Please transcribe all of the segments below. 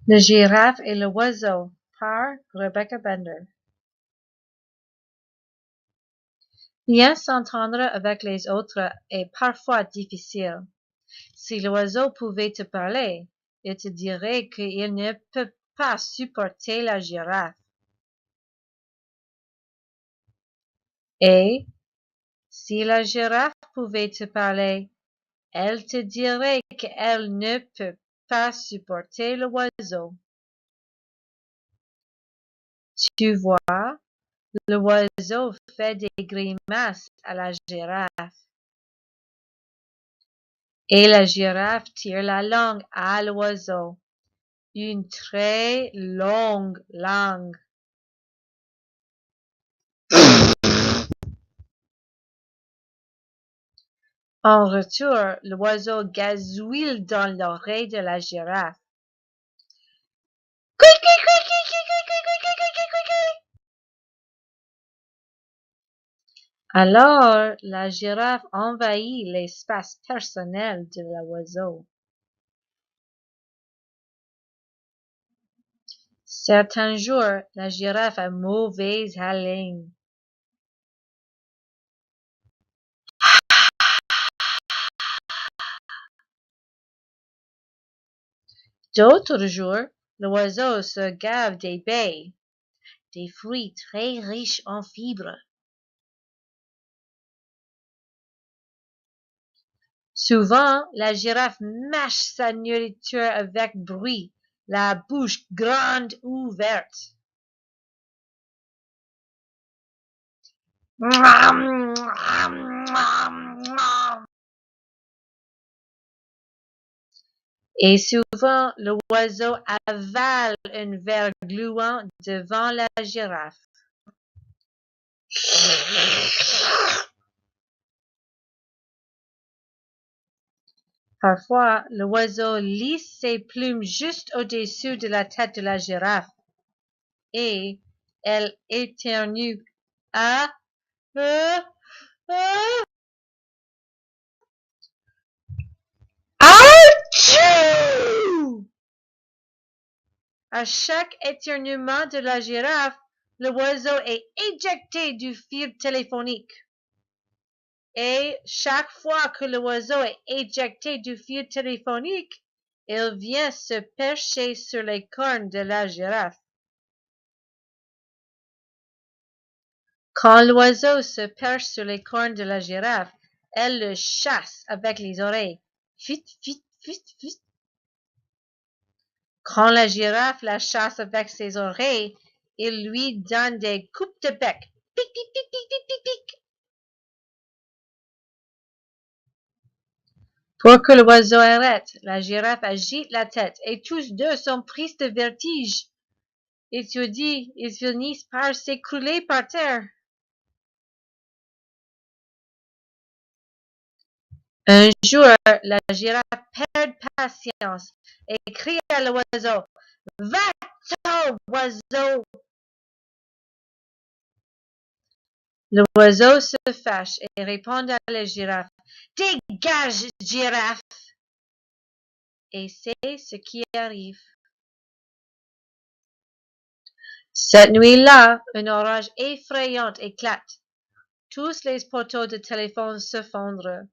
La girafe et l'oiseau par Rebecca Bender. Bien s'entendre avec les autres est parfois difficile. Si l'oiseau pouvait te parler, il te dirait qu'il ne peut pas supporter la girafe. Et si la girafe pouvait te parler, elle te dirait qu'elle ne peut pas supporter l'oiseau. Tu vois, l'oiseau fait des grimaces à la girafe. Et la girafe tire la langue à l'oiseau. Une très longue langue. En retour, l'oiseau gazouille dans l'oreille de la girafe. Alors, la girafe envahit l'espace personnel de l'oiseau. Certains jours, la girafe a mauvaise haleine. D'autres jours, l'oiseau se gave des baies, des fruits très riches en fibres. Souvent, la girafe mâche sa nourriture avec bruit, la bouche grande ouverte. Et souvent, l'oiseau avale un verre gluant devant la girafe. Parfois, l'oiseau lisse ses plumes juste au-dessus de la tête de la girafe et elle éternue. Ah, ah, ah. Achou! À chaque éternuement de la girafe, l'oiseau est éjecté du fil téléphonique. Et chaque fois que l'oiseau est éjecté du fil téléphonique, il vient se percher sur les cornes de la girafe. Quand l'oiseau se perche sur les cornes de la girafe, elle le chasse avec les oreilles. Fit, fit, fit, fit. Quand la girafe la chasse avec ses oreilles, il lui donne des coupes de bec. Pic, pic, pic, pic, pic, pic, pic. Pour que l'oiseau arrête, la girafe agite la tête et tous deux sont pris de vertige. Étourdis, ils finissent par s'écrouler par terre. Un jour, la girafe perd patience et crie à l'oiseau. Va-t'en, oiseau! L'oiseau se fâche et répond à la girafe. Dégage, girafe! Et c'est ce qui arrive. Cette nuit-là, un orage effrayant éclate. Tous les poteaux de téléphone se fondent.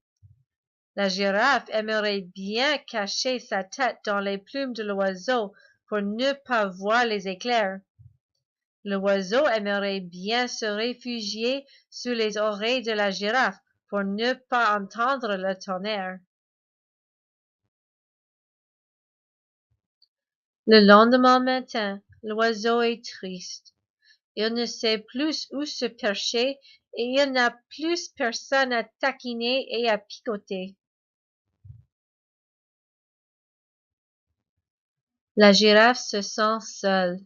La girafe aimerait bien cacher sa tête dans les plumes de l'oiseau pour ne pas voir les éclairs. L'oiseau aimerait bien se réfugier sous les oreilles de la girafe pour ne pas entendre le tonnerre. Le lendemain matin, l'oiseau est triste. Il ne sait plus où se percher et il n'a plus personne à taquiner et à picoter. La girafe se sent seule.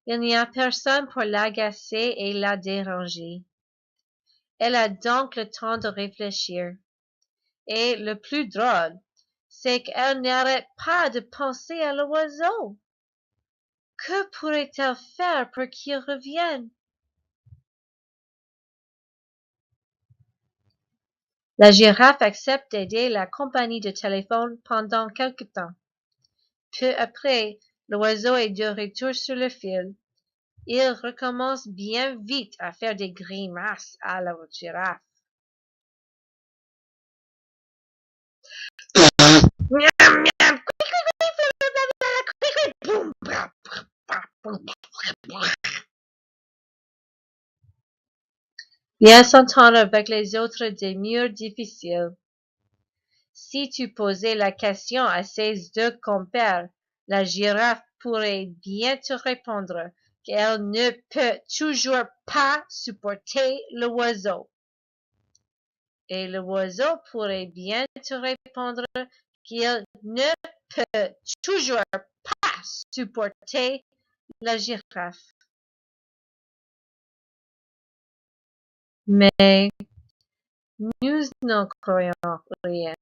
Il n'y a personne pour l'agacer et la déranger. Elle a donc le temps de réfléchir. Et le plus drôle, c'est qu'elle n'arrête pas de penser à l'oiseau. Que pourrait-elle faire pour qu'il revienne? La girafe accepte d'aider la compagnie de téléphone pendant quelque temps. Peu après, L'oiseau est de retour sur le fil. Il recommence bien vite à faire des grimaces à la girafe. Miam, miam, bien s'entendre avec les autres des murs difficiles. Si tu posais la question à ses deux compères, la girafe pourrait bien te répondre qu'elle ne peut toujours pas supporter l'oiseau. Et l'oiseau pourrait bien te répondre qu'il ne peut toujours pas supporter la girafe. Mais nous n'en croyons rien.